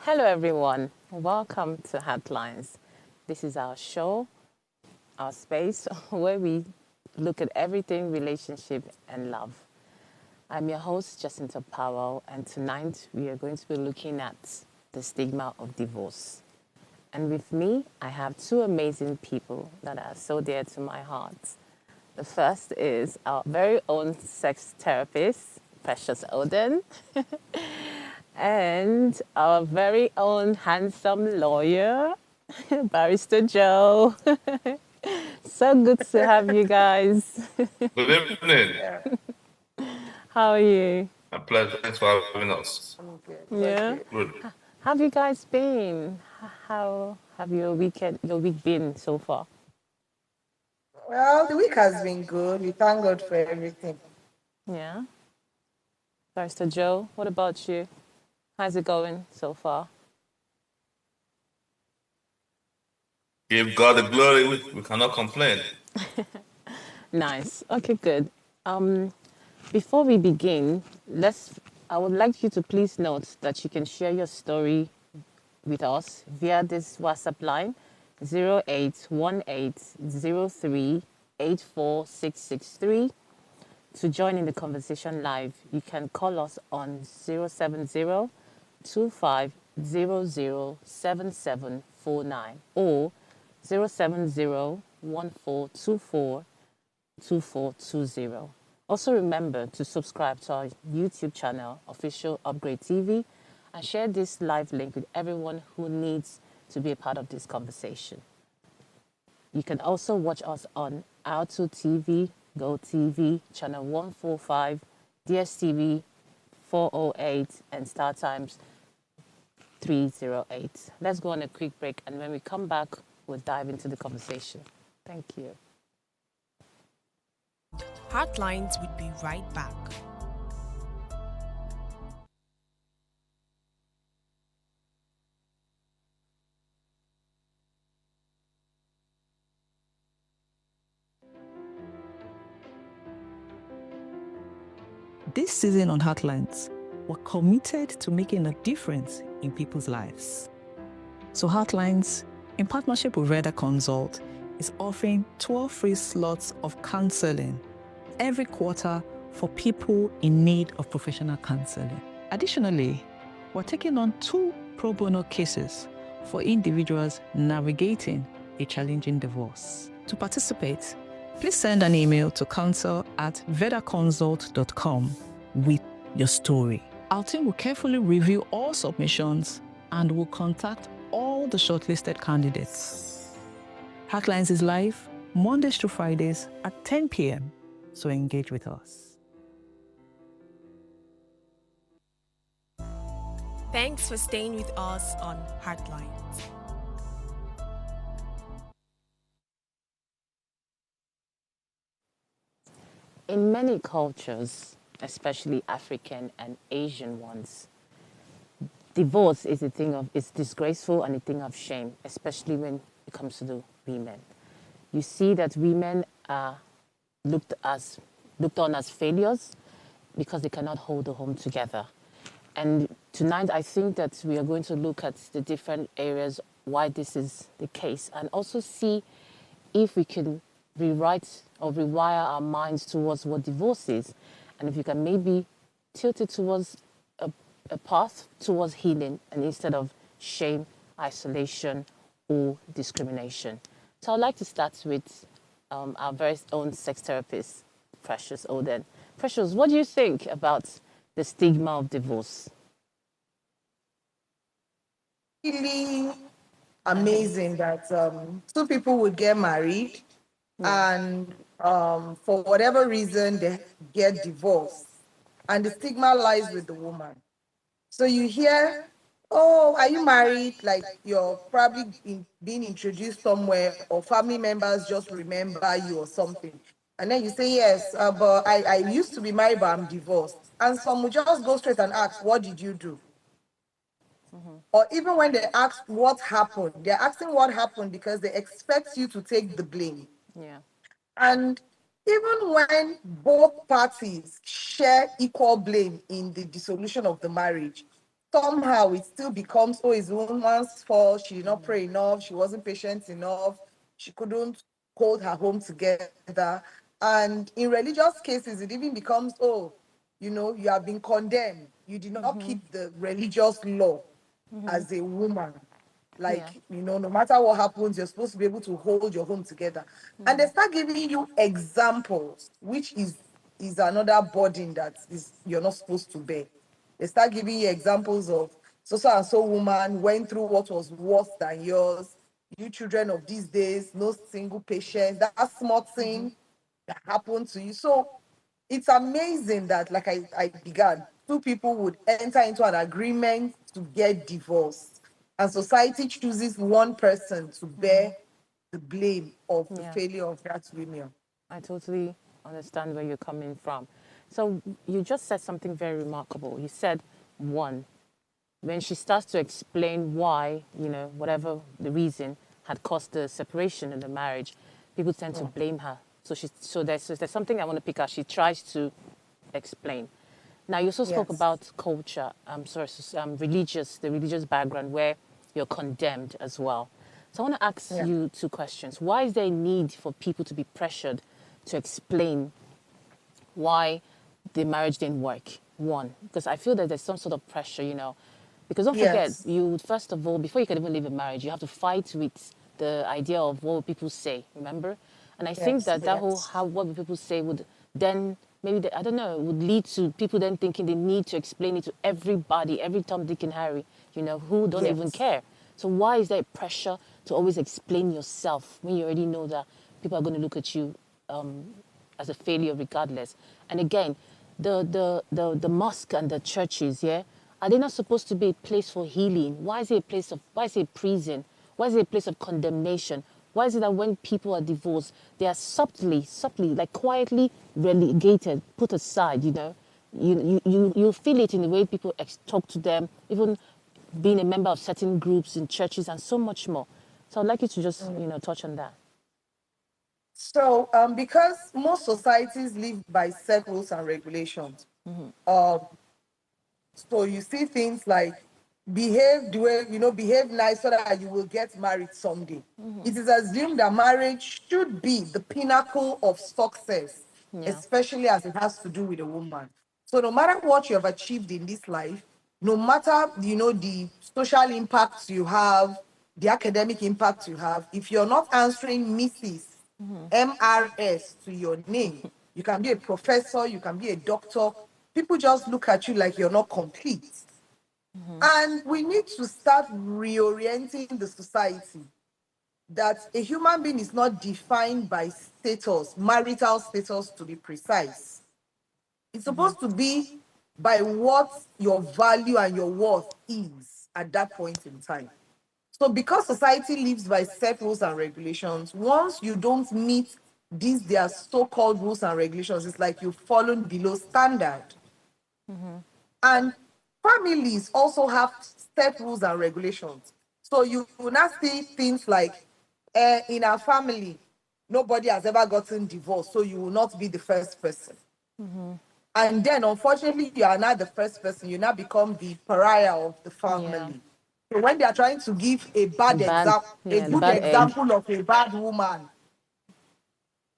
Hello, everyone. Welcome to Heartlines. This is our show, our space where we look at everything relationship and love. I'm your host, Jacinta Powell, and tonight we are going to be looking at the stigma of divorce. And with me, I have two amazing people that are so dear to my heart. The first is our very own sex therapist, Precious Odin, and our very own handsome lawyer, Barrister Joe. So good to have you guys. Good evening. Yeah, How are you? A pleasure. Thanks for having us. I'm good. We're Yeah. good. Good. How have you guys been? How have your week been so far? Well, the week has been good. We thank God for everything. Yeah. Barrister Joe, what about you? How's it going so far? Give God the glory. We cannot complain. Nice. Okay, good. Um, Before we begin, I would like you to please note that you can share your story with us via this WhatsApp line 081803846663. To join in the conversation live, you can call us on 070-2500-7749 or 070-1424-2420. Also remember to subscribe to our YouTube channel, Official Upgrade TV, and share this live link with everyone who needs to be a part of this conversation. You can also watch us on Auto TV, Go TV, Channel 145, DSTV 408, and Star Times 308. Let's go on a quick break, and when we come back, we'll dive into the conversation. Thank you. Heartlines would be right back. This season on Heartlines, we're committed to making a difference in people's lives. So Heartlines, in partnership with Reda Consult, is offering 12 free slots of counseling every quarter for people in need of professional counseling. Additionally, we're taking on 2 pro bono cases for individuals navigating a challenging divorce. To participate, please send an email to counsel@vedaconsult.com with your story. Our team will carefully review all submissions and will contact all the shortlisted candidates. Heartlines is live Mondays to Fridays at 10 p.m., so engage with us. Thanks for staying with us on Heartlines. In many cultures, especially African and Asian ones, divorce is a thing of it's disgraceful and a thing of shame, especially when it comes to the women. You see that women are looked as looked on as failures because they cannot hold the home together. And tonight, I think that we are going to look at the different areas why this is the case, and also see if we can rewrite or rewire our minds towards what divorce is, and if you can maybe tilt it towards a path towards healing, and instead of shame, isolation, or discrimination. So I'd like to start with our very own sex therapist, Precious Odin. Precious, what do you think about the stigma of divorce? Really amazing that two people would get married and for whatever reason they get divorced, and the stigma lies with the woman. So you hear, oh, are you married? Like you're probably being introduced somewhere, or family members just remember you or something. And then you say, yes, but I used to be married, but I'm divorced. And some will just go straight and ask, what did you do? Or even when they ask what happened, they're asking what happened because they expect you to take the blame. Yeah. And even when both parties share equal blame in the dissolution of the marriage, somehow it still becomes, oh, it's the woman's fault. She did not pray enough. She wasn't patient enough. She couldn't hold her home together. And in religious cases, it even becomes, oh, you have been condemned. You did not keep the religious law as a woman. Yeah. Like, no matter what happens, you're supposed to be able to hold your home together. And they start giving you examples, which is another burden that is you're not supposed to bear. They start giving you examples of so and so woman went through what was worse than yours. You children of these days, no single patient, that small thing that happened to you. So it's amazing that, like I began, two people would enter into an agreement to get divorced, and society chooses one person to bear the blame of the Yeah. failure of that union. I totally understand where you're coming from. So you just said something very remarkable. You said, one, when she starts to explain why, whatever the reason had caused the separation in the marriage, people tend to blame her. So there's something I want to pick out. She tries to explain. Now you also spoke Yes. about culture. The religious background where you're condemned as well. So I want to ask Yeah. you two questions. Why is there a need for people to be pressured to explain why the marriage didn't work? One, because I feel that there's some sort of pressure. Because don't forget, Yes. you first of all, before you can even leave a marriage, you have to fight with the idea of what will people say. Remember? And I think Yes. that whole Yes. how what will people say would then maybe I don't know, would lead to people then thinking they need to explain it to everybody, every Tom, Dick, and Harry, who don't even Yes. care. So why is there pressure to always explain yourself when you already know that people are going to look at you as a failure regardless? And again, the mosque and the churches, yeah, are they not supposed to be a place for healing? Why is it a prison? Why is it a place of condemnation? Why is it that when people are divorced, they are subtly, like quietly relegated, put aside, you feel it in the way people talk to them, even being a member of certain groups in churches and so much more. So I'd like you to just, touch on that. So, because most societies live by set rules and regulations, um, so you see things like behave the way, behave nice so that you will get married someday. It is assumed that marriage should be the pinnacle of success, Yeah. especially as it has to do with a woman. So no matter what you have achieved in this life, no matter, the social impacts you have, the academic impact you have, if you're not answering Mrs. MRS to your name, you can be a professor, you can be a doctor. People just look at you like you're not complete. And we need to start reorienting the society that a human being is not defined by status, marital status to be precise. It's supposed to be by what your value and your worth is at that point in time. So because society lives by set rules and regulations, once you don't meet these their so-called rules and regulations, it's like you've fallen below standard. And families also have set rules and regulations. So you will not see things like, in our family, nobody has ever gotten divorced, so you will not be the first person. And then, unfortunately, you are not the first person. You now become the pariah of the Yeah. family. So when they are trying to give a The bad bad, example, a yeah, the good bad egg. example of a bad woman,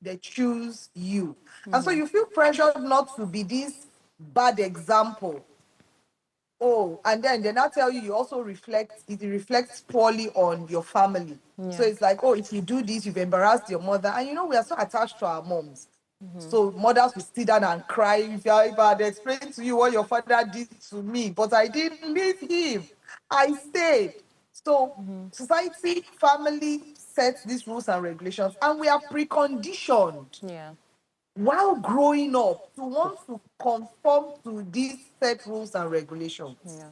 they choose you. And so you feel pressured not to be this bad example. Oh, and then they now tell you also it reflects poorly on your family. So Yeah. it's like, oh, if you do this, you've embarrassed your mother. And we are so attached to our moms. So mothers will sit down and cry. If I had explained to you what your father did to me, but I didn't leave him. I stayed. So society, family sets these rules and regulations, and we are preconditioned Yeah. while growing up to want to conform to these set rules and regulations. Yeah.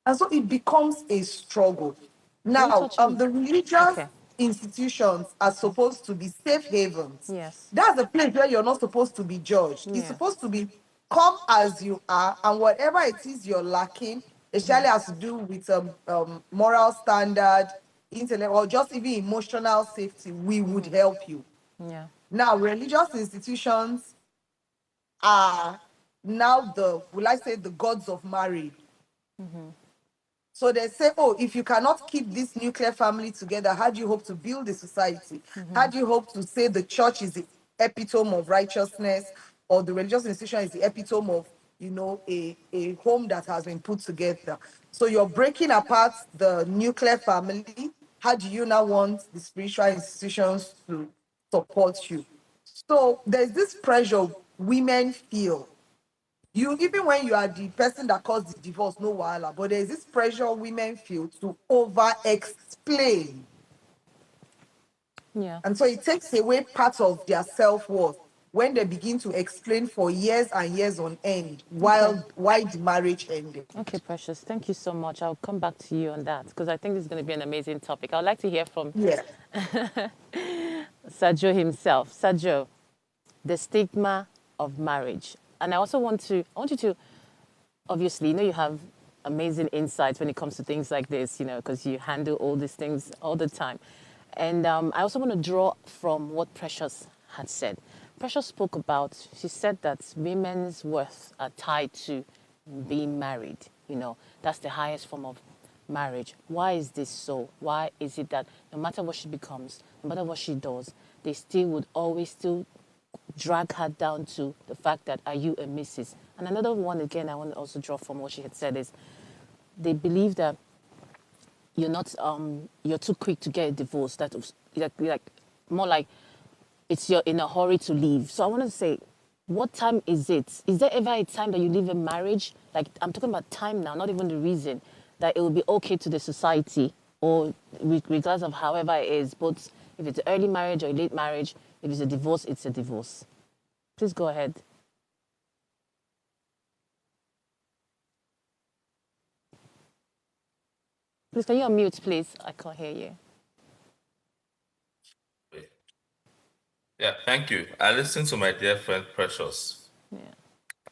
And so it becomes a struggle. Can we Now, touch on? the religious Okay. institutions are supposed to be safe havens. Yes. That's a place where you're not supposed to be judged. It's Yeah. supposed to be come as you are, and whatever it is you're lacking, especially has to do with moral standard, intellect, or just even emotional safety, we would help you. Yeah. Now, religious institutions are now will I say, the gods of marriage. So they say, oh, if you cannot keep this nuclear family together, how do you hope to build a society? How do you hope to say the church is the epitome of righteousness, or the religious institution is the epitome of, a home that has been put together? So you're breaking apart the nuclear family. How do you now want the spiritual institutions to support you? So there's this pressure women feel. Even when you are the person that caused the divorce, no wahala, but there's this pressure women feel to over explain. Yeah. And so it takes away part of their self-worth when they begin to explain for years and years on end why the marriage ended. Okay, Precious. Thank you so much. I'll come back to you on that because I think this is going to be an amazing topic. I'd like to hear from Yeah. Sergio himself. Sergio, the stigma of marriage. And I also want you to, obviously, you have amazing insights when it comes to things like this, because you handle all these things all the time. And I also want to draw from what Precious had said. Precious spoke about, she said that women's worth are tied to being married. That's the highest form of marriage. Why is this so? Why is it that no matter what she becomes, no matter what she does, they still would always still drag her down to the fact that, are you a Mrs.? And another one, again, I want to also draw from what she had said is they believe that you're too quick to get a divorce. That was like more like you're in a hurry to leave. So I want to say, what time is it? Is there ever a time that you leave a marriage? Like, I'm talking about time now, not even the reason that it will be okay to the society or regardless of however it is. But if it's early marriage or a late marriage, if it's a divorce, it's a divorce. Please go ahead. Please, can you unmute, please? I can't hear you. Yeah, thank you. I listened to my dear friend Precious. Yeah.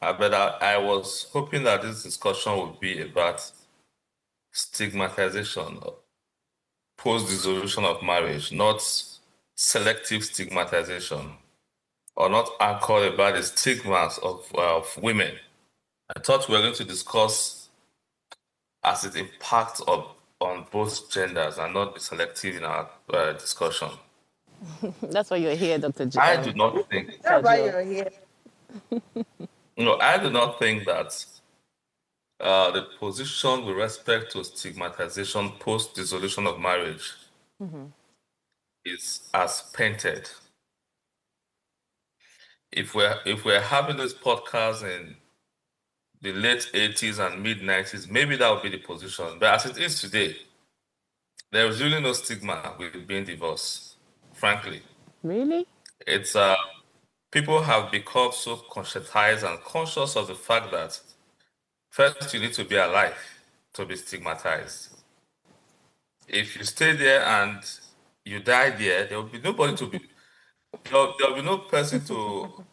But I was hoping that this discussion would be about stigmatization, post-dissolution of marriage, not selective stigmatization, or not anchored about the stigmas of women. I thought we were going to discuss as it impacts on both genders and not be selective in our discussion. That's why you're here, Dr. I do not think. That's why you're here. I do not think that the position with respect to stigmatization post dissolution of marriage is as painted. If we're having this podcast in the late 80s and mid 90s, maybe that would be the position. But as it is today, there is really no stigma with being divorced, frankly. Really? It's people have become so conscientized and conscious of the fact that first you need to be alive to be stigmatized. If you stay there and you die there, there will be nobody to be. There'll be no person to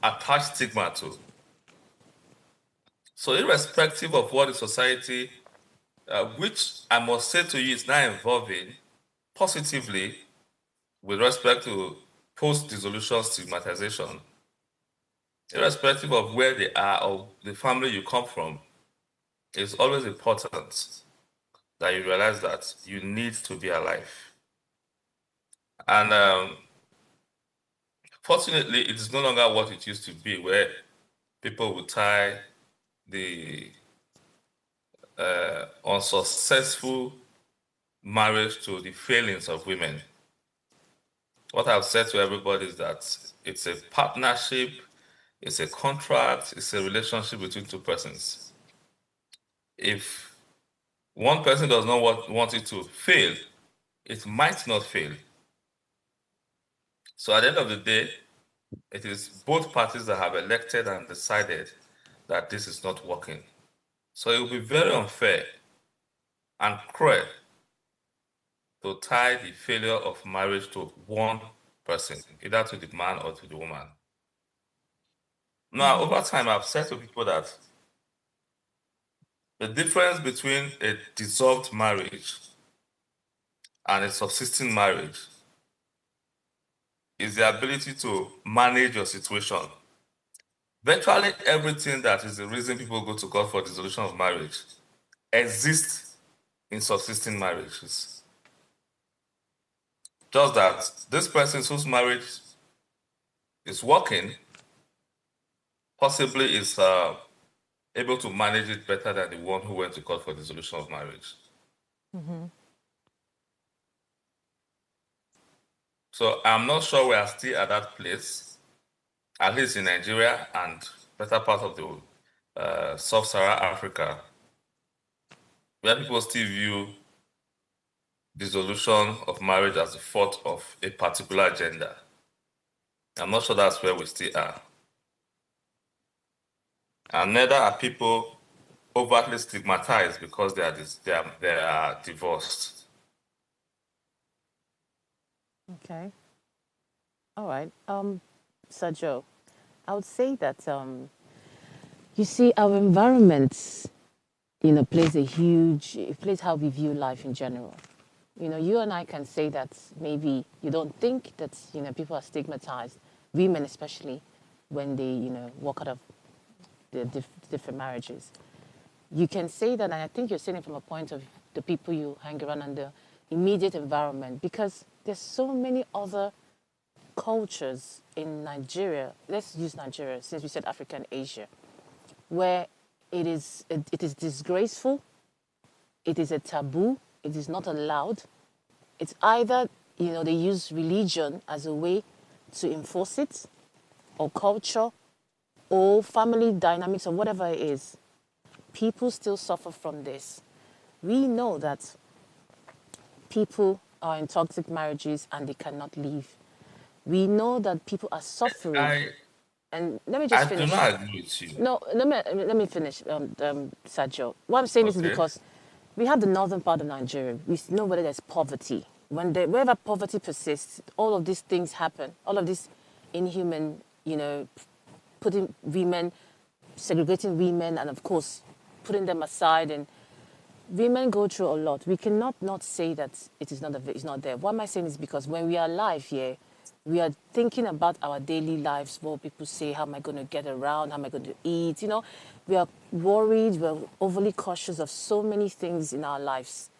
attach stigma to. So, irrespective of what the society, which I must say to you, is now evolving positively with respect to post-dissolution stigmatization, irrespective of where they are or the family you come from, it's always important that you realize that you need to be alive. And fortunately, it is no longer what it used to be, where people would tie the unsuccessful marriage to the failings of women. What I've said to everybody is that it's a partnership, it's a contract, it's a relationship between two persons. If one person does not want it to fail, it might not fail. So at the end of the day, it is both parties that have elected and decided that this is not working. So it will be very unfair and cruel to tie the failure of marriage to one person, either to the man or to the woman. Now, over time, I've said to people that the difference between a dissolved marriage and a subsisting marriage is the ability to manage your situation. Virtually everything that is the reason people go to God for dissolution of marriage exist in subsisting marriages. Just that this person whose marriage is working possibly is able to manage it better than the one who went to court for dissolution of marriage. So I'm not sure we are still at that place, at least in Nigeria and better part of the sub-Saharan Africa, where people still view dissolution of marriage as the fault of a particular gender. I'm not sure that's where we still are. And neither are people overtly stigmatized because they are divorced. Okay. All right. Sergio, I would say that you see our environment, plays it plays how we view life in general. You and I can say that maybe you don't think that people are stigmatized, women especially, when they walk out of the different marriages. You can say that, and I think you're saying it from a point of the people you hang around in the immediate environment, because there's so many other cultures in Nigeria. Let's use Nigeria since we said Africa and Asia, where it is disgraceful, it is a taboo, it is not allowed. It's either they use religion as a way to enforce it, or culture, or family dynamics, or whatever it is. People still suffer from this. We know that people are in toxic marriages and they cannot leave. We know that people are suffering. And let me just finish. I do not agree with you. No, let me finish, Sergio. What I'm saying is because we have the northern part of Nigeria. We know whether there's poverty. Wherever poverty persists, all of these things happen. All of this inhuman, putting women, segregating women, and of course, putting them aside. And women go through a lot. We cannot not say that it's not there. What am I saying is because when we are alive here, we are thinking about our daily lives, what people say, how am I going to get around, how am I going to eat, We are worried, we're overly cautious of so many things in our lives.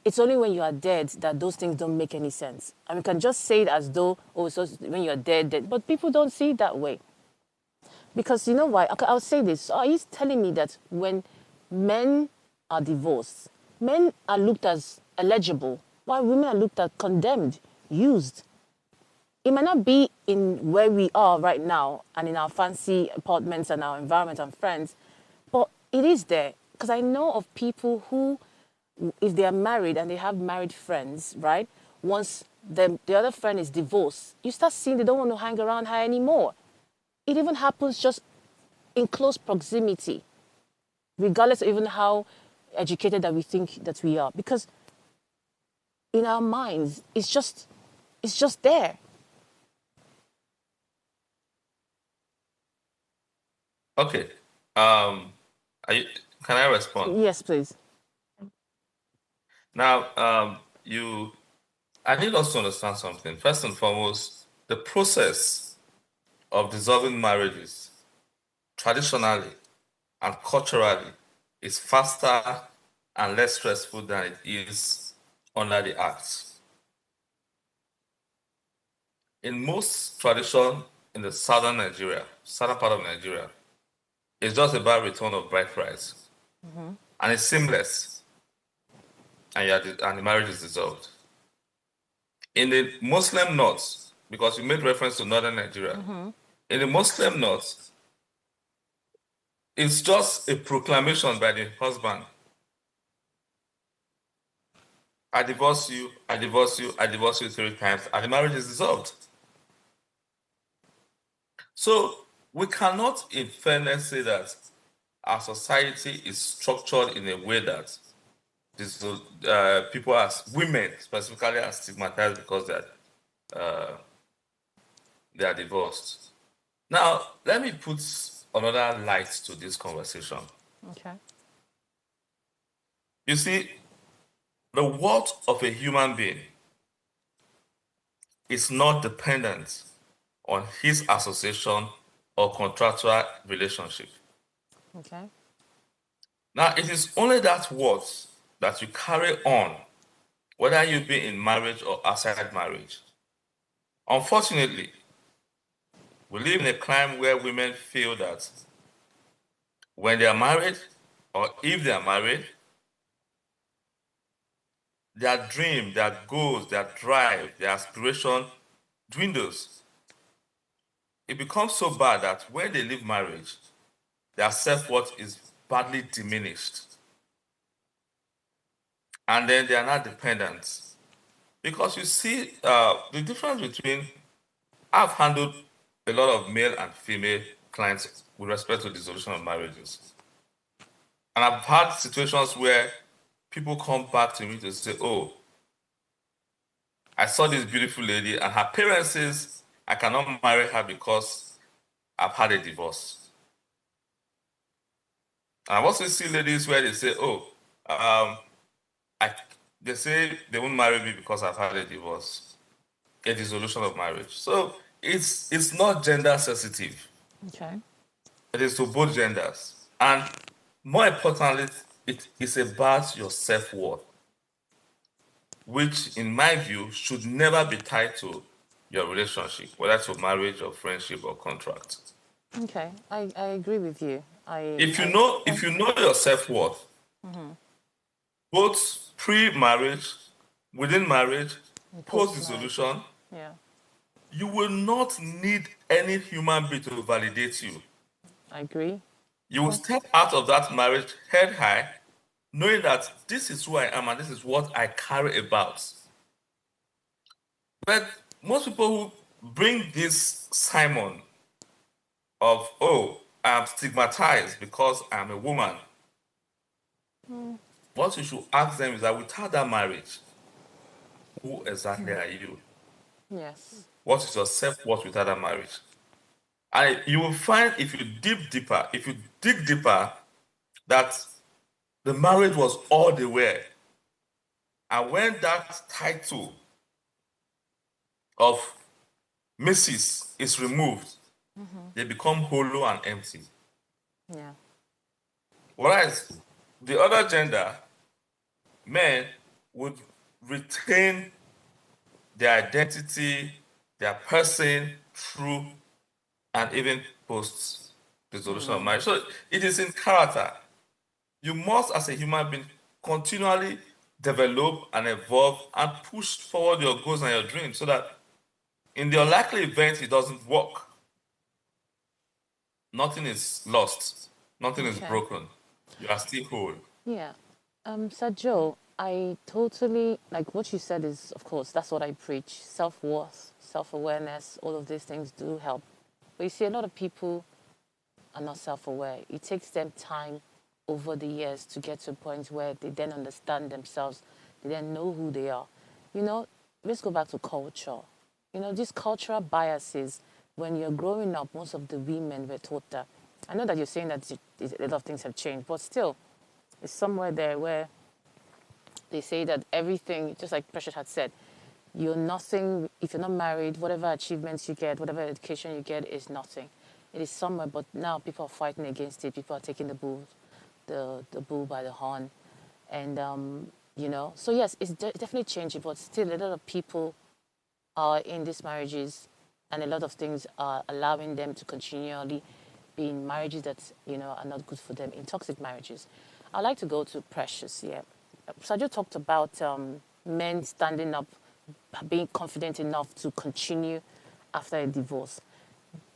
It's only when you are dead that those things don't make any sense. And we can just say it as though, so when you're dead, but people don't see it that way. Because you know why? I'll say this. Are you telling me that when men are divorced, men are looked as eligible, while women are looked at condemned, used? It might not be in where we are right now and in our fancy apartments and our environment and friends, but it is there. Because I know of people who, if they are married and they have married friends, right? Once the other friend is divorced, you start seeing they don't want to hang around her anymore. It even happens just in close proximity, regardless of even how educated that we think that we are. Because in our minds, it's just there. Okay. Can I respond? Yes, please. Now, I need us to understand something. First and foremost, the process of dissolving marriages, traditionally and culturally, is faster and less stressful than it is under the Act. In most tradition in the southern part of Nigeria, it's just about return of bride price. And it's seamless. And the marriage is dissolved. In the Muslim North, because you made reference to northern Nigeria, in the Muslim North, it's just a proclamation by the husband. I divorce you, I divorce you, I divorce you 3 times, and the marriage is dissolved. So we cannot, in fairness, say that our society is structured in a way that people, as women specifically, are stigmatized because they are divorced. Now, let me put another light to this conversation. Okay. You see, the worth of a human being is not dependent on his association or contractual relationship. Okay. Now, it is only that word that you carry on, whether you be in marriage or outside marriage. Unfortunately, we live in a climate where women feel that when they are married, or if they are married, their dream, their goals, their drive, their aspiration dwindles. It becomes so bad that when they leave marriage, their self-worth is badly diminished. And then they are not dependent. Because you see, the difference between, I've handled a lot of male and female clients with respect to dissolution of marriages. And I've had situations where people come back to me to say, oh, I saw this beautiful lady and her parents says I cannot marry her because I've had a divorce. And I've also seen ladies where they say, oh, they say they won't marry me because I've had a divorce, a dissolution of marriage. So it's not gender sensitive. Okay. It is to both genders. And more importantly, it is about your self-worth, which in my view should never be tied to your relationship, whether to marriage or friendship or contract. Okay, I agree with you. If you know your self-worth, both pre-marriage, within marriage, post-dissolution, Yeah, you will not need any human being to validate you. I agree. You will step out of that marriage head high, knowing that this is who I am and this is what I carry about. But most people who bring this Simon of, oh, I'm stigmatized because I'm a woman. What you should ask them is that without that marriage, who exactly are you? Yes. What is your self-worth without that marriage? And you will find if you dig deeper, that the marriage was all they were. And when that title of Mrs. is removed, they become hollow and empty. Yeah. Whereas the other gender, men, would retain their identity, their person through and even post dissolution of marriage. So it is in character. You must, as a human being, continually develop and evolve and push forward your goals and your dreams so that in the unlikely event it doesn't work, nothing is lost, nothing is Okay. broken. You are still whole. Yeah. Sir Joe, I totally like what you said is, of course, that's what I preach. Self-worth, self-awareness, all of these things do help. But you see, a lot of people are not self-aware. It takes them time over the years to get to a point where they then understand themselves, they then know who they are. You know, let's go back to culture. You know, these cultural biases, when you're growing up, most of the women were taught that. I know that you're saying that a lot of things have changed, but still, it's somewhere there where they say that everything, just like Precious had said, you're nothing, if you're not married, whatever achievements you get, whatever education you get is nothing. It is somewhere, but now people are fighting against it. People are taking the bull by the horn. And, you know, so yes, it's definitely changing, but still a lot of people are in these marriages and a lot of things are allowing them to continually be in marriages that, you know, are not good for them, in toxic marriages. I'd like to go to Precious, yeah. Sajo talked about men standing up, being confident enough to continue after a divorce.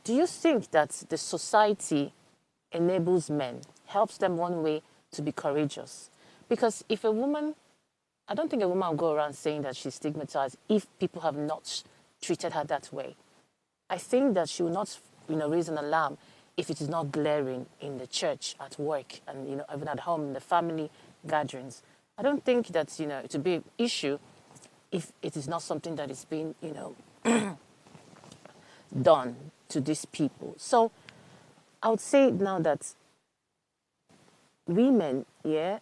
Do you think that the society enables men, helps them one way to be courageous? Because if a woman, I don't think a woman will go around saying that she's stigmatized if people have not treated her that way. I think that she will not, you know, raise an alarm if it is not glaring in the church, at work, and, you know, even at home, in the family gatherings. I don't think that, you know, it would be an issue if it is not something that is being, you know, done to these people. So I would say now that women, yeah,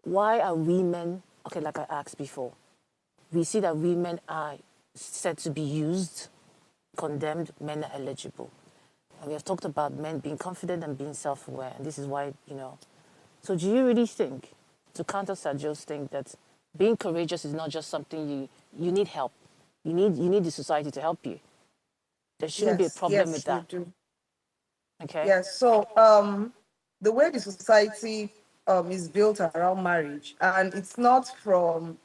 why are women, okay, like I asked before, we see that women are said to be used, condemned, men are eligible. And we have talked about men being confident and being self-aware. And this is why, you know, So do you really think, to counter Sergio's thing, that being courageous is not just something you need help. You need the society to help you. There shouldn't be a Yes, problem with yes, you that. do. Okay? Yes. So the way the society is built around marriage, and it's not from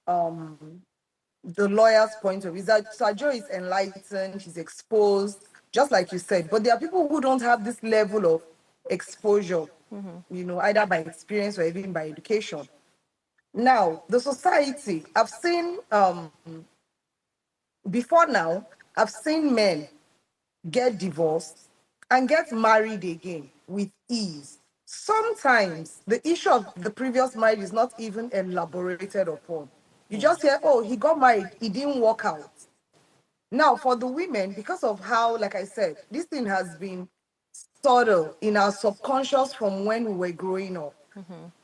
the lawyer's point of view, is that Sajo is enlightened, he's exposed, just like you said. But there are people who don't have this level of exposure, either by experience or even by education. Now, the society, I've seen before now, I've seen men get divorced and get married again with ease. Sometimes the issue of the previous marriage is not even elaborated upon. You just hear, oh, he got married, it didn't work out. Now, for the women, because of how, like I said, this thing has been subtle in our subconscious from when we were growing up.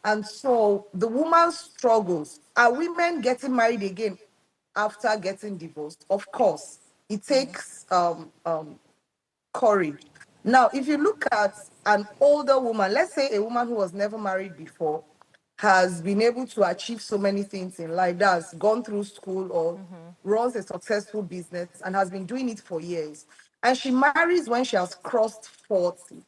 And so the woman struggles. Are women getting married again after getting divorced? Of course, it takes courage. Now, if you look at an older woman, let's say a woman who was never married before, has been able to achieve so many things in life, that has gone through school or runs a successful business and has been doing it for years, and she marries when she has crossed 40.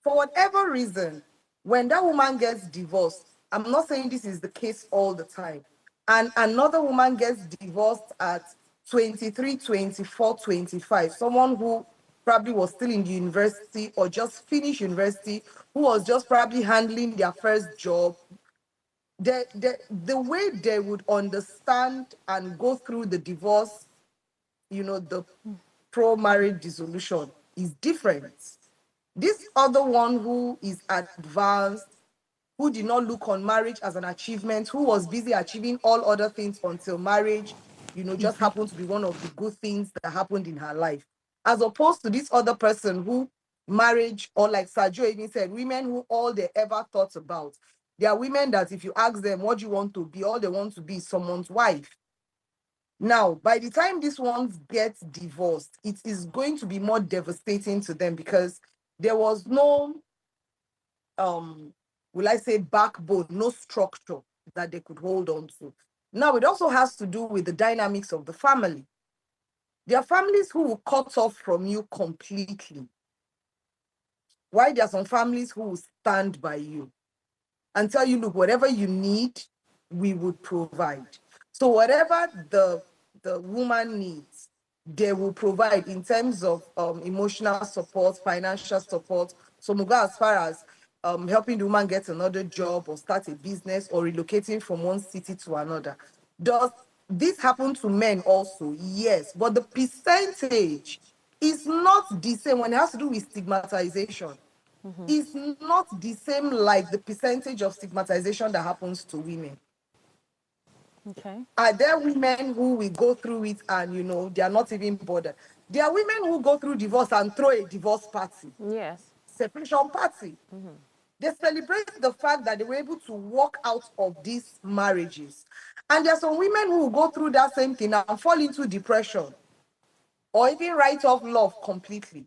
For whatever reason, when that woman gets divorced, I'm not saying this is the case all the time, and another woman gets divorced at 23, 24, 25, someone who probably was still in the university or just finished university, who was just probably handling their first job, the way they would understand and go through the divorce, the pro-marriage dissolution is different. This other one who is advanced, who did not look on marriage as an achievement, who was busy achieving all other things until marriage, just happened to be one of the good things that happened in her life. As opposed to this other person who marriage, or like Sergio even said, women who all they ever thought about. There are women that if you ask them, what do you want to be? All they want to be is someone's wife. Now, by the time these ones get divorced, it is going to be more devastating to them because there was no, will I say, backbone, no structure that they could hold on to. Now, it also has to do with the dynamics of the family. There are families who will cut off from you completely, while there are some families who will stand by you and tell you, look, whatever you need, we would provide. So whatever the woman needs, they will provide in terms of emotional support, financial support. So we'll go as far as helping the woman get another job or start a business or relocating from one city to another. Does this happen to men also? Yes, but the percentage is not the same when it has to do with stigmatization. Is not the same like the percentage of stigmatization that happens to women. Okay. Are there women who will go through it and they are not even bothered? There are women who go through divorce and throw a divorce party, Yes. separation party. They celebrate the fact that they were able to walk out of these marriages. And there are some women who will go through that same thing and fall into depression or even write off love completely.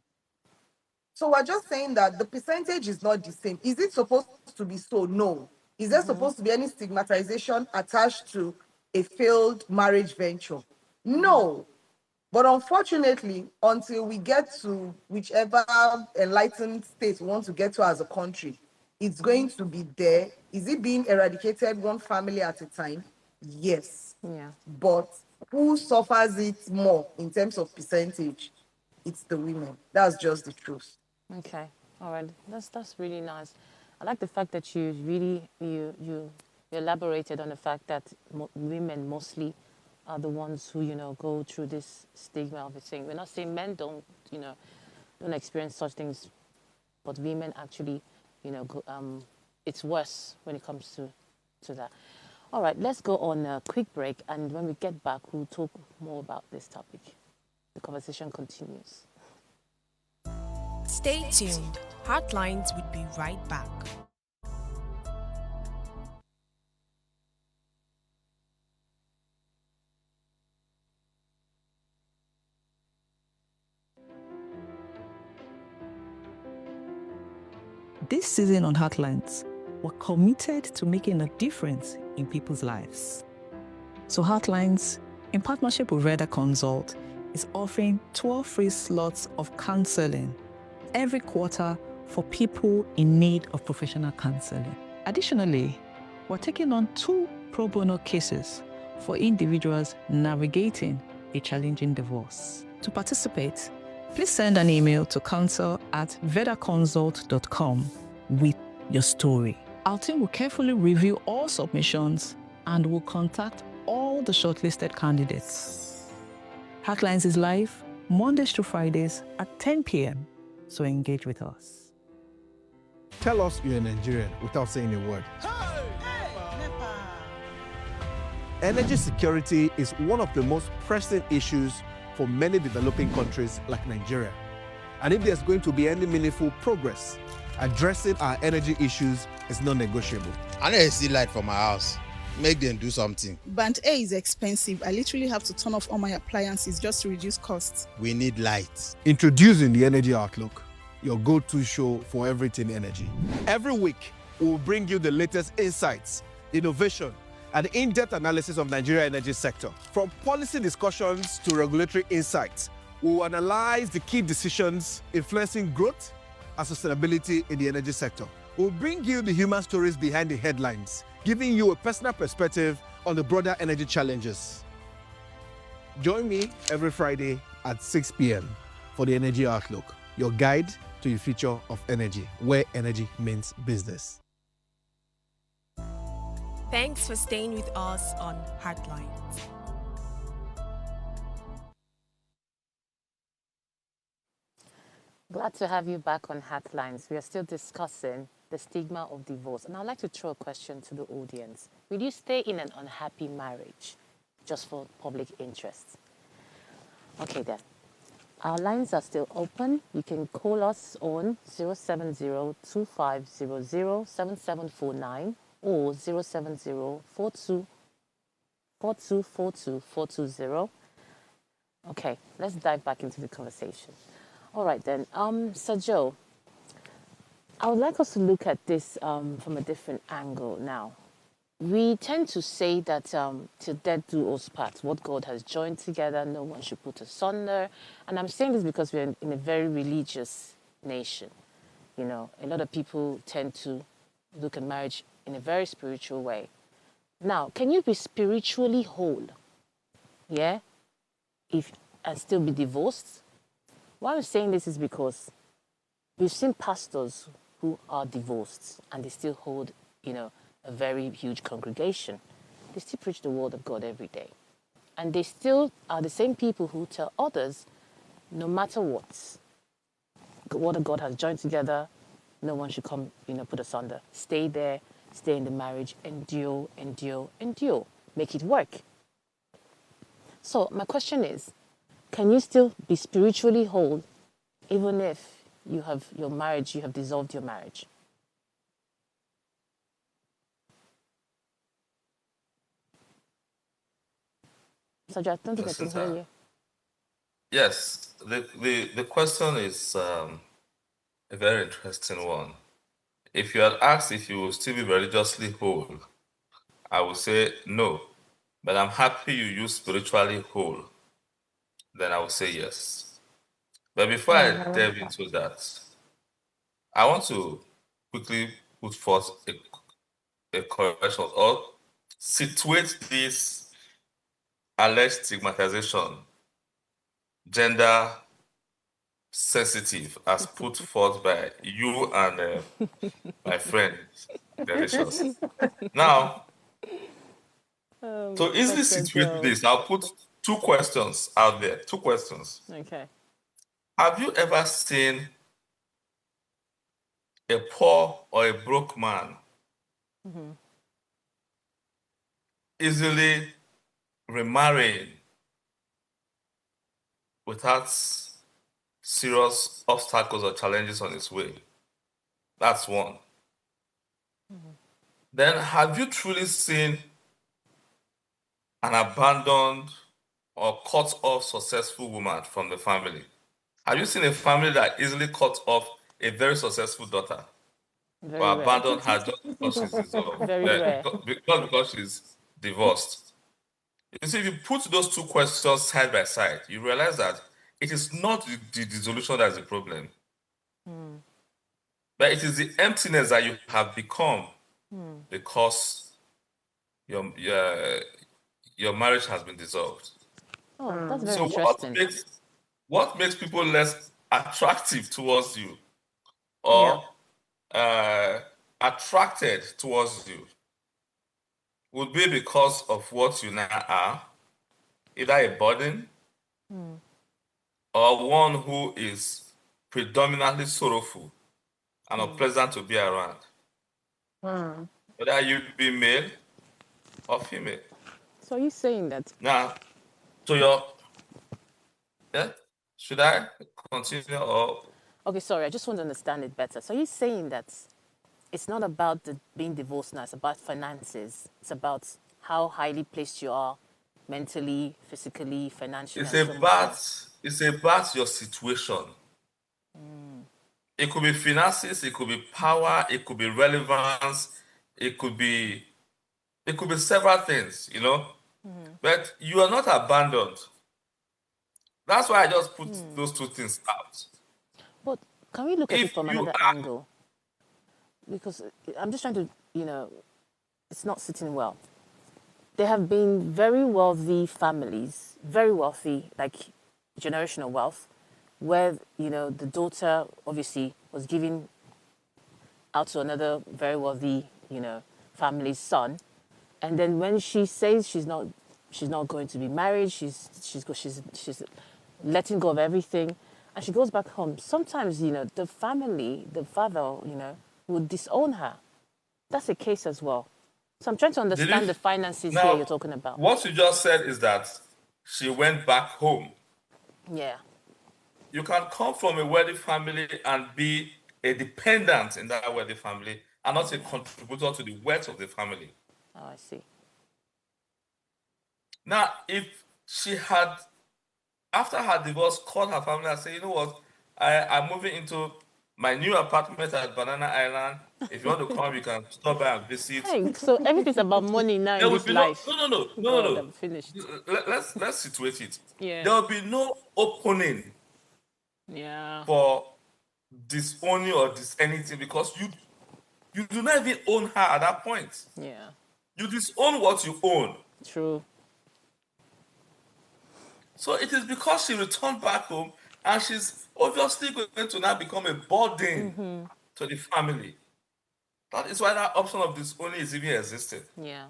So we're just saying that the percentage is not the same. Is it supposed to be so? No. Is there supposed to be any stigmatization attached to a failed marriage venture? No. But unfortunately, until we get to whichever enlightened state we want to get to as a country, it's going to be there. Is it being eradicated one family at a time? Yes. Yeah. But who suffers it more in terms of percentage? It's the women. That's just the truth. Okay. All right. That's really nice. I like the fact that you really you elaborated on the fact that women mostly are the ones who go through this stigma of the thing. We're not saying men don't experience such things, but women actually go, it's worse when it comes to that. All right. Let's go on a quick break, and when we get back, we'll talk more about this topic. The conversation continues. Stay tuned. Heartlines would be right back. This season on Heartlines, we're committed to making a difference in people's lives. So Heartlines, in partnership with Reda Consult, is offering 12 free slots of counseling every quarter for people in need of professional counseling. Additionally, we're taking on 2 pro bono cases for individuals navigating a challenging divorce. To participate, please send an email to counsel@vedaconsult.com with your story. Our team will carefully review all submissions and will contact all the shortlisted candidates. Heartlines is live Mondays to Fridays at 10 p.m. So engage with us. Tell us you're a Nigerian without saying a word. Energy security is one of the most pressing issues for many developing countries like Nigeria. And if there's going to be any meaningful progress, addressing our energy issues is non-negotiable. I need to see light from my house. Make them do something. Band A is expensive. I literally have to turn off all my appliances just to reduce costs. We need light. Introducing the Energy Outlook, your go-to show for everything energy. Every week, we'll bring you the latest insights, innovation, and in-depth analysis of Nigeria's energy sector. From policy discussions to regulatory insights, we'll analyze the key decisions influencing growth and sustainability in the energy sector. We'll bring you the human stories behind the headlines, giving you a personal perspective on the broader energy challenges. Join me every Friday at 6 p.m. for the Energy Outlook, your guide to the future of energy, where energy means business. Thanks for staying with us on Heartlines. Glad to have you back on Heartlines. We are still discussing the stigma of divorce. And I'd like to throw a question to the audience. Will you stay in an unhappy marriage just for public interest? Okay then. Our lines are still open. You can call us on 070-2500-7749 or 070-4242-420. Okay, let's dive back into the conversation. All right then, Sir Joe, I would like us to look at this from a different angle now. We tend to say that till death do us part, what God has joined together, no one should put asunder. And I'm saying this because we're in a very religious nation. You know, a lot of people tend to look at marriage in a very spiritual way. Now, can you be spiritually whole, yeah, and still be divorced? Why I'm saying this is because we've seen pastors who are divorced and they still hold, you know, a very huge congregation. They still preach the word of God every day. And they still are the same people who tell others, no matter what God has joined together, no one should come, you know, put asunder. Stay there, stay in the marriage, endure, endure, endure. Make it work. So my question is, can you still be spiritually whole even if you have dissolved your marriage? So I don't think I can hear you. Yes, the question is a very interesting one. If you had asked if you will still be religiously whole, I would say no. But I'm happy you use spiritually whole. Then I would say yes. But before I delve into that, I want to quickly put forth a correction or situate this alleged stigmatization, gender sensitive, as put forth by you and my friend, Delicious. Now, to easily situate this, I'll put 2 questions out there. 2 questions. Okay. Have you ever seen a poor or a broke man easily remarrying without serious obstacles or challenges on his way? That's one. Then have you truly seen an abandoned or cut off successful woman from the family? Have you seen a family that easily cut off a very successful daughter? Very or rare. abandon her just because she's dissolved, Very rare. because she's divorced. You see, if you put those two questions side by side, you realize that it is not the dissolution that is the problem, but it is the emptiness that you have become because your, your your marriage has been dissolved. Oh, that's very So interesting. what makes people less attractive towards you or attracted towards you would be because of what you now are, either a burden or one who is predominantly sorrowful and unpleasant to be around. Whether you be male or female. So are you saying that? Now, yeah, should I continue or Okay, sorry, I just want to understand it better. So are you saying that it's not about being divorced now, it's about finances. It's about how highly placed you are mentally, physically, financially, it's and so much more. it's about your situation. It could be finances, it could be power, it could be relevance, it could be several things, you know. But you are not abandoned. That's why I just put those two things out. But can we look at it If from you another are, angle? Because I'm just trying to, it's not sitting well. There have been very wealthy families, very wealthy, like generational wealth, where, the daughter obviously was given out to another very wealthy, family's son. And then when she says she's not going to be married, she's letting go of everything, and she goes back home. Sometimes, the family, the father, would disown her. That's a case as well. So I'm trying to did you understand the finances here now you're talking about. what you just said is that she went back home. Yeah. You can come from a wealthy family and be a dependent in that wealthy family and not a contributor to the wealth of the family. Oh, I see. Now, if she had, after her divorce, called her family and said, you know what, I'm moving into my new apartment at Banana Island. If you want to come, you can stop by and visit. Hey, so everything's about money now There in would this be life. no. God, I'm finished. Let's situate it. Yeah. There will be no opening Yeah. for disowning or anything because you do not even own her at that point. Yeah. You disown what you own. True. So it is because she returned back home and she's obviously going to now become a burden to the family. That is why that option of disowning is even existing. Yeah.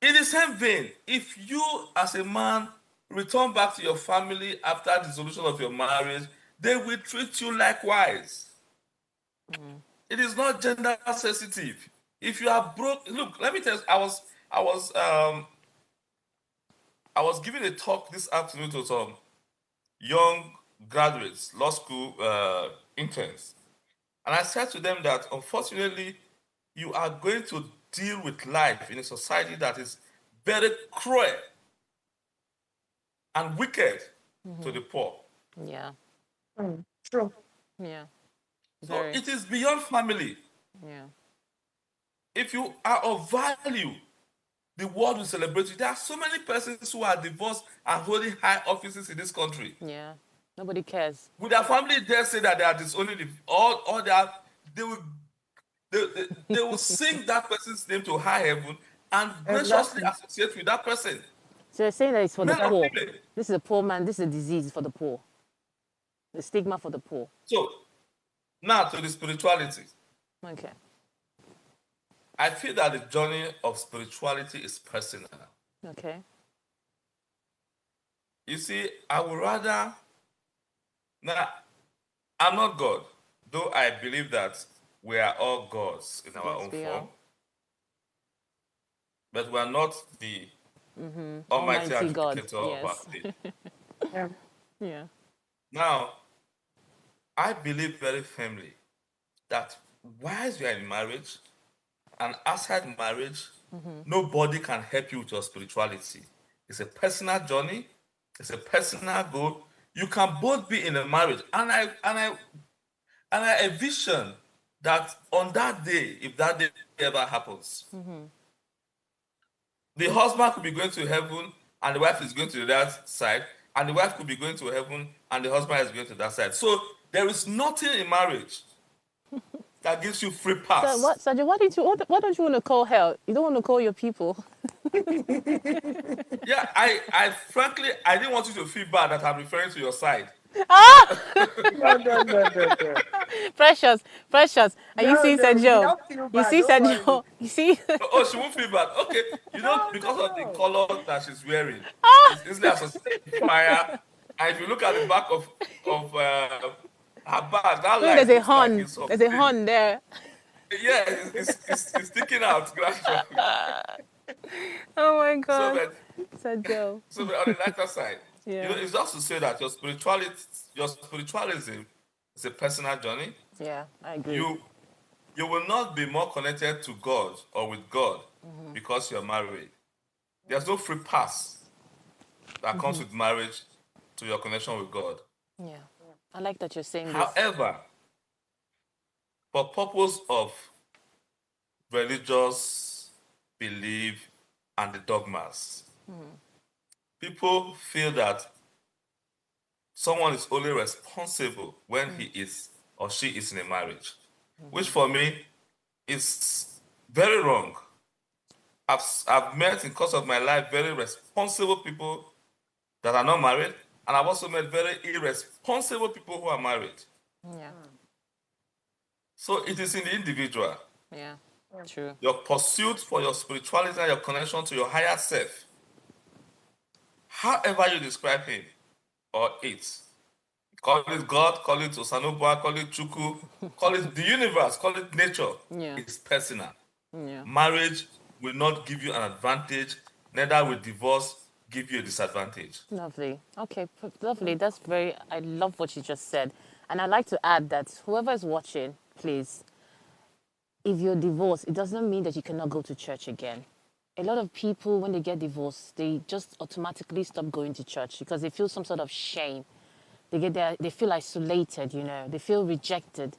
In the same vein, if you as a man return back to your family after dissolution of your marriage, they will treat you likewise. It is not gender sensitive. If you are broke, look, let me tell you, I was giving a talk this afternoon to some young graduates, law school interns. And I said to them that unfortunately, you are going to deal with life in a society that is very cruel and wicked to the poor. Yeah. True. Yeah. So Very. it is beyond family. Yeah. If you are of value, the world will celebrate you. There are so many persons who are divorced and holding high offices in this country. Yeah. Nobody cares. Would their family dare say that they are disowning they will sing that person's name to high heaven and graciously Exactly. associate with that person. So you're saying that it's for the Men and poor. women. This is a poor man. This is a disease for the poor. The stigma for the poor. So now to the spirituality. Okay. I feel that the journey of spirituality is personal. Okay. You see, I would rather. Now, I'm not God, though I believe that we are all gods in our Yes, own we form. are. But we are not the almighty Almighty God. adjudicator of our Yes. faith. Yeah. Yeah. Now, I believe very firmly that whilst you are in marriage and outside marriage, nobody can help you with your spirituality. It's a personal journey. It's a personal goal. You can both be in a marriage, and I envision that on that day, if that day ever happens, the husband could be going to heaven and the wife is going to that side, and the wife could be going to heaven and the husband is going to that side. So there is nothing in marriage that gives you free So pass. what, Sergio? What don't you want to call hell? You don't want to call your people. Yeah, I frankly, I didn't want you to feel bad that I'm referring to your side. No. Precious, precious. And you No, see, no, we did Sergio. not feel You bad. see, Don't worry. Sergio. You see. Oh, she won't feel bad. Okay, No, because of the no. color that she's wearing, it's easily associated with fire. And if you look at the back of her bag, that Look, light there's a looks like horn. it's of There's a sin. horn there. Yeah, it's sticking out gradually. Oh my So, God, but Sergio. so on the lighter side, Yeah. it's just to say that your spiritualism is a personal journey. Yeah, I agree. You will not be more connected to God or with God because you're married. There's no free pass that comes with marriage to your connection with God. Yeah, I like that you're saying this. However, for purpose of religious belief and the dogmas, people feel that someone is only responsible when he is or she is in a marriage, which for me is very wrong. I've met in the course of my life very responsible people that are not married, and I've also met very irresponsible people who are married. Yeah, So it is in the individual. yeah, true. Your pursuit for your spirituality and your connection to your higher self, however you describe him or it, call it God, call it Osanubwa, call it Chuku, call it the universe, call it nature, Yeah. it's personal. Yeah. Marriage will not give you an advantage, neither will divorce give you a disadvantage. Lovely. Okay, lovely. That's very, I love what you just said. And I'd like to add that whoever is watching, please, if you're divorced, it doesn't mean that you cannot go to church again. A lot of people, when they get divorced, they just automatically stop going to church because they feel some sort of shame. They get there, they feel isolated, they feel rejected.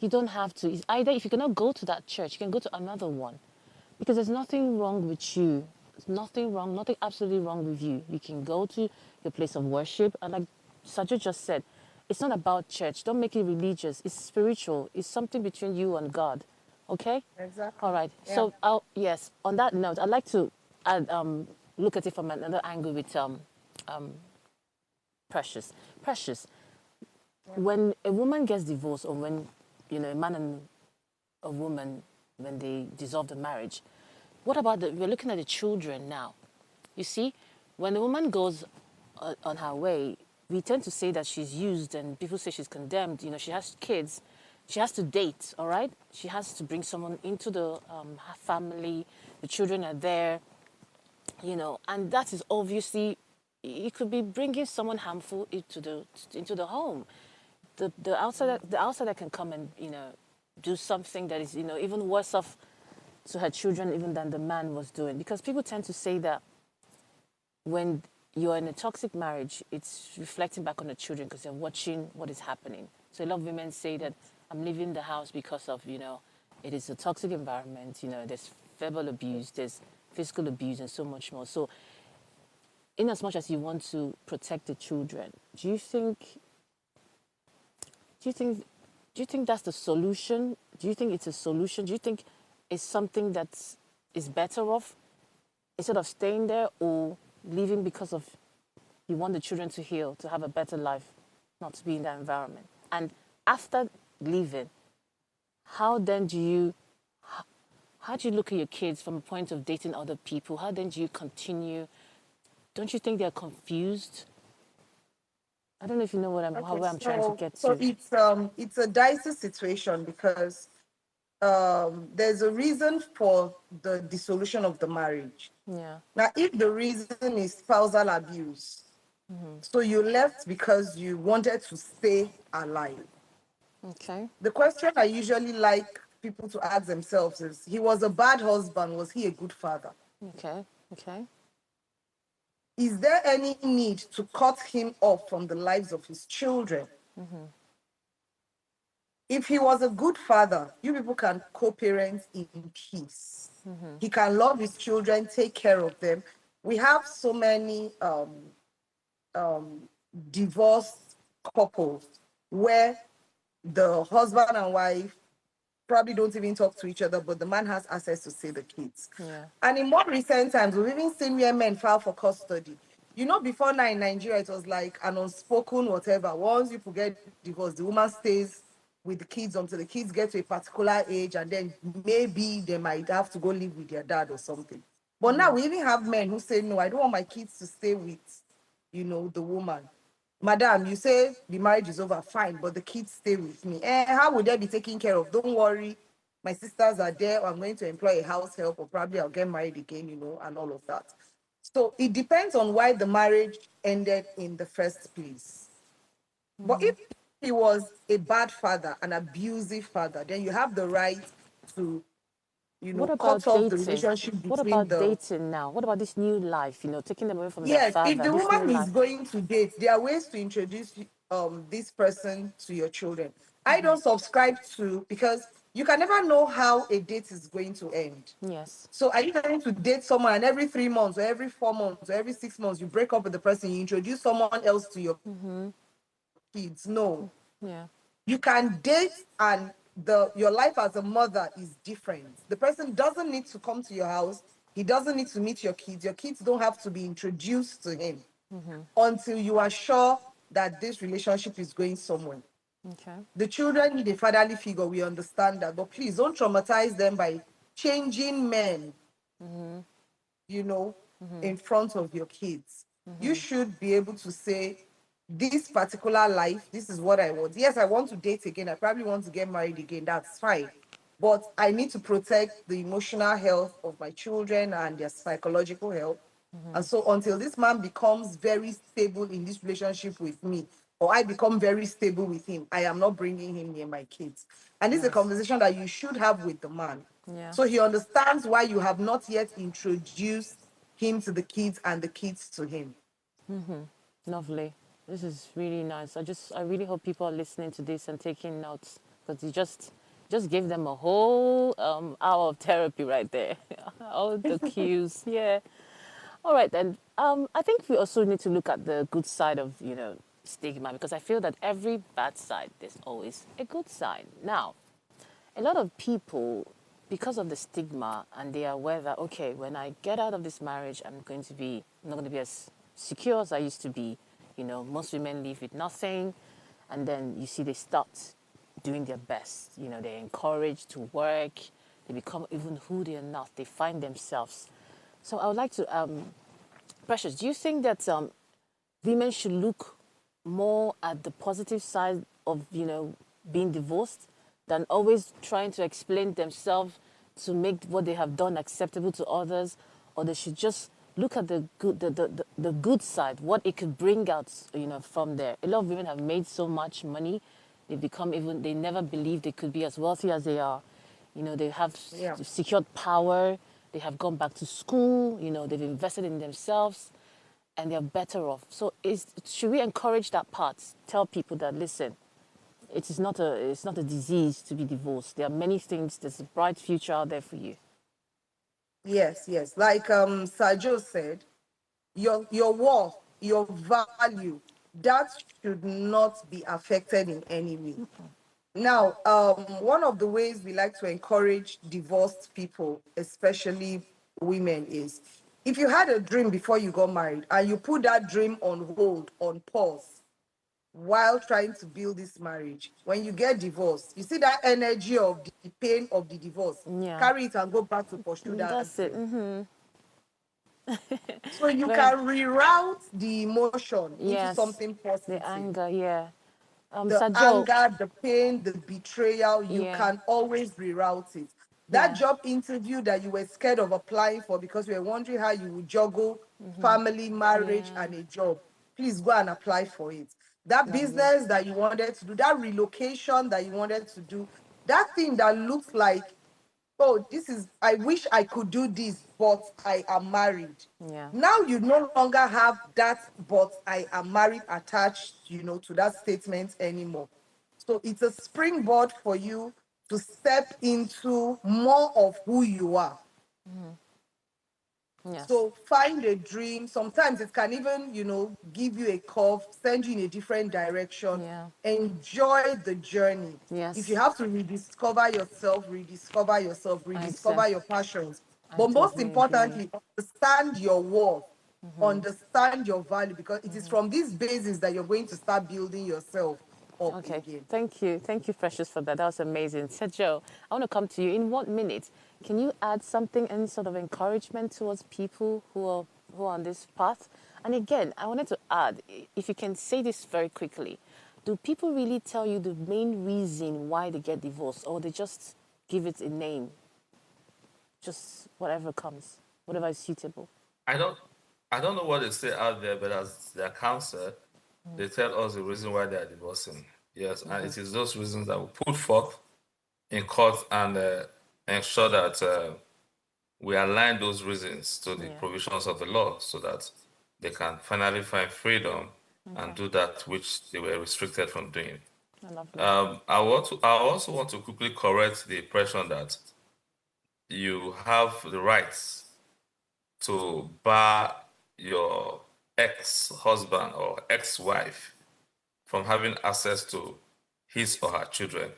You don't have to. It's either if you cannot go to that church, you can go to another one. Because there's nothing wrong with you. There's nothing wrong, nothing absolutely wrong with you. You can go to your place of worship. And like Sajid just said, it's not about church. Don't make it religious. It's spiritual. It's something between you and God. Okay? Exactly. All right. Yeah. So, yes, on that note, I'd like to add, look at it from another angle with Precious. Precious, when a woman gets divorced or when, a man and a woman, when they dissolve the marriage, what about we're looking at the children now. You see, when a woman goes on her way, we tend to say that she's used and people say she's condemned. She has kids. She has to date, all right? She has to bring someone into the her family. The children are there, and that is obviously, it could be bringing someone harmful into the home. The outsider can come and do something that is even worse off to her children even than the man was doing, because people tend to say that when you're in a toxic marriage, it's reflecting back on the children because they're watching what is happening. So a lot of women say that I'm leaving the house because of it is a toxic environment. There's verbal abuse, there's physical abuse, and so much more. So in as much as you want to protect the children, do you think that's the solution? Do you think it's a solution? Do you think it's something that is better off instead of staying there or leaving because of you want the children to heal, to have a better life, not to be in that environment? And after leaving, how do you look at your kids from a point of dating other people? How then do you continue? Don't you think they're confused? I don't know if you know where I'm trying to get So to. it's a dicey situation because there's a reason for the dissolution of the marriage. Yeah. Now, if the reason is spousal abuse, so you left because you wanted to stay alive. Okay. The question I usually like people to ask themselves is, he was a bad husband, was he a good father? Okay. Okay. Is there any need to cut him off from the lives of his children? if he was a good father, you people can co-parent in peace. He can love his children, take care of them. We have so many divorced couples where the husband and wife probably don't even talk to each other, but the man has access to see the kids. Yeah. And in more recent times, we've even seen where men file for custody. You know, before now in Nigeria, it was like an unspoken whatever. Once you get divorced, the woman stays with the kids until the kids get to a particular age, and then maybe they might have to go live with their dad or something. But now we even have men who say, no, I don't want my kids to stay with, the woman. Madam, you say the marriage is over, fine, but the kids stay with me. How would they be taken care of? Don't worry, my sisters are there, or I'm going to employ a house help, or probably I'll get married again, and all of that. So it depends on why the marriage ended in the first place. But if he was a bad father, an abusive father, then you have the right to, What about cut off the dating? relationship What between about the. dating now? What about this new life, taking them away from their Yes, if father, the this new woman is life? going to date, there are ways to introduce this person to your children. I don't subscribe to, because you can never know how a date is going to end. Yes. So are you going to date someone and every 3 months or every 4 months or every 6 months you break up with the person, you introduce someone else to your kids? No. Yeah. You can date, and your life as a mother is different. The person doesn't need to come to your house. He doesn't need to meet your kids. Your kids don't have to be introduced to him until you are sure that this relationship is going somewhere. Okay. The children need a fatherly figure. We understand that, but please don't traumatize them by changing men, in front of your kids. You should be able to say, this particular life, this is what I want. Yes, I want to date again. I probably want to get married again. That's fine. But I need to protect the emotional health of my children and their psychological health. And so until this man becomes very stable in this relationship with me, or I become very stable with him, I am not bringing him near my kids. And this is a conversation that you should have with the man. Yeah. So he understands why you have not yet introduced him to the kids and the kids to him. Lovely. This is really nice. I really hope people are listening to this and taking notes, because you just gave them a whole hour of therapy right there. All the cues. Yeah. All right then. I think we also need to look at the good side of stigma, because I feel that every bad side there's always a good side. Now, a lot of people, because of the stigma, and they are aware that, okay, when I get out of this marriage, I'm not going to be as secure as I used to be. Most women leave with nothing, and then you see they start doing their best. They're encouraged to work. They become even who they are not. They find themselves. So I would like to, Precious, do you think that women should look more at the positive side of, being divorced, than always trying to explain themselves to make what they have done acceptable to others? Or they should just look at the good, the good side, what it could bring out, from there. A lot of women have made so much money, they never believed they could be as wealthy as they are. They have secured power, they have gone back to school, they've invested in themselves, and they're better off. So should we encourage that part? Tell people that, listen, it's not a disease to be divorced. There are many things. There's a bright future out there for you. Yes. Like Sir Joe said, your worth, your value, that should not be affected in any way. Now, one of the ways we like to encourage divorced people, especially women, is if you had a dream before you got married and you put that dream on hold, on pause, while trying to build this marriage, when you get divorced, you see that energy of the pain of the divorce, Yeah. carry it and go back to pursue that That's it. dream. So you Right. can reroute the emotion into Yes. something positive. The anger, yeah. The Sir Joe, anger, the pain, the betrayal, you yeah. can always reroute it. Yeah. That job interview that you were scared of applying for because you were wondering how you would juggle family, marriage, Yeah. and a job, please go and apply for it. That Lovely. business that you wanted to do, that relocation that you wanted to do, that thing that looks like, oh, I wish I could do this, but I am married. Yeah. Now you no longer have that, but I am married attached, to that statement anymore. So it's a springboard for you to step into more of who you are. Yes. So find a dream. Sometimes it can even, give you a curve, send you in a different direction. Yeah. Enjoy the journey. Yes. If you have to rediscover yourself, rediscover your passions. I But most totally agree. importantly, understand your worth, understand your value, because it is from this basis that you're going to start building yourself up Okay, again. thank you. Thank you, Precious, for that. That was amazing. Sergio, I want to come to you. In 1 minute, can you add something, any sort of encouragement towards people who are on this path? And again, I wanted to add, if you can say this very quickly, do people really tell you the main reason why they get divorced, or they just give it a name? Just whatever comes, whatever is suitable. I don't know what they say out there, but as their counsel, they tell us the reason why they are divorcing. Yes, and it is those reasons that we put forth in court and ensure that we align those reasons to the provisions of the law so that they can finally find freedom and do that which they were restricted from doing. I love that. I also want to quickly correct the impression that you have the rights to bar your ex-husband or ex-wife from having access to his or her children.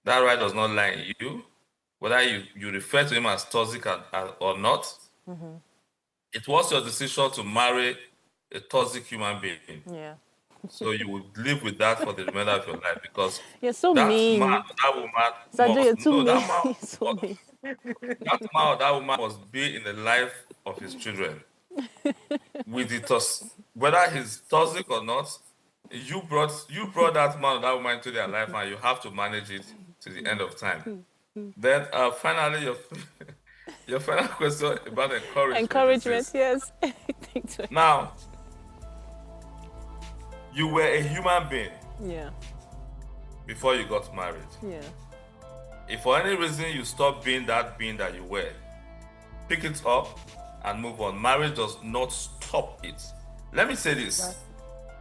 That right does not lie in you. Whether you refer to him as toxic or not, it was your decision to marry a toxic human being. Yeah. So you would live with that for the remainder of your life, because You're so that mean. man, that woman Sergio, you're must too no, mean. that man You're so mean. that man or that woman must be in the life of his children. With it, whether he's toxic or not, you brought that man or that woman into their life, and you have to manage it to the end of time. Then finally, your final question about encouragement. Encouragement, yes. Now, you were a human being Yeah. before you got married. Yeah. If for any reason you stop being that you were, pick it up and move on. Marriage does not stop it. Let me say this.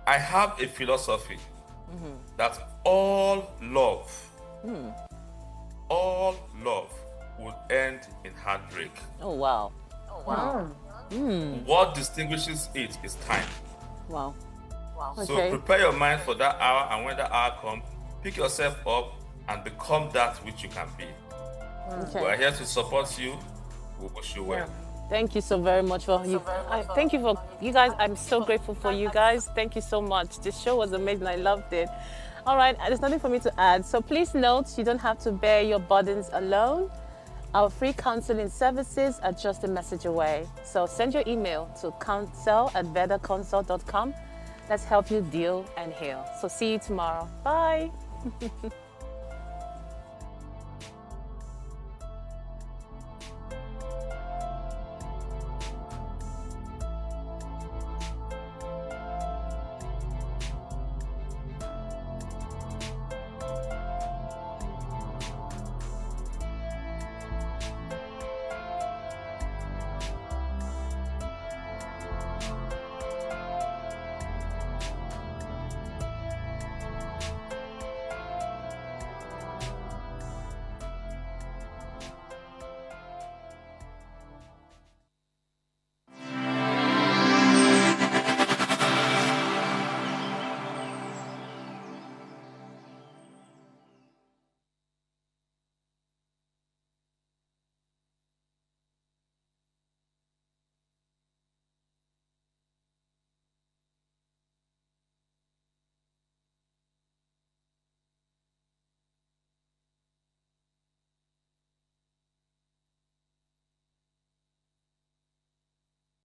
I have a philosophy that all love would end in heartbreak. Oh, wow. Oh, wow. What distinguishes it is time. Wow. So Okay. prepare your mind for that hour, and when that hour comes, pick yourself up and become that which you can be. Okay. We're here to support you. We wish you well. Thank you so very much for you. Thank you for you guys. I'm so grateful for you guys. Thank you so much. This show was amazing. I loved it. All right, there's nothing for me to add. So please note, you don't have to bear your burdens alone. Our free counseling services are just a message away. So send your email to counsel@vedaconsult.com. Let's help you deal and heal. So see you tomorrow. Bye.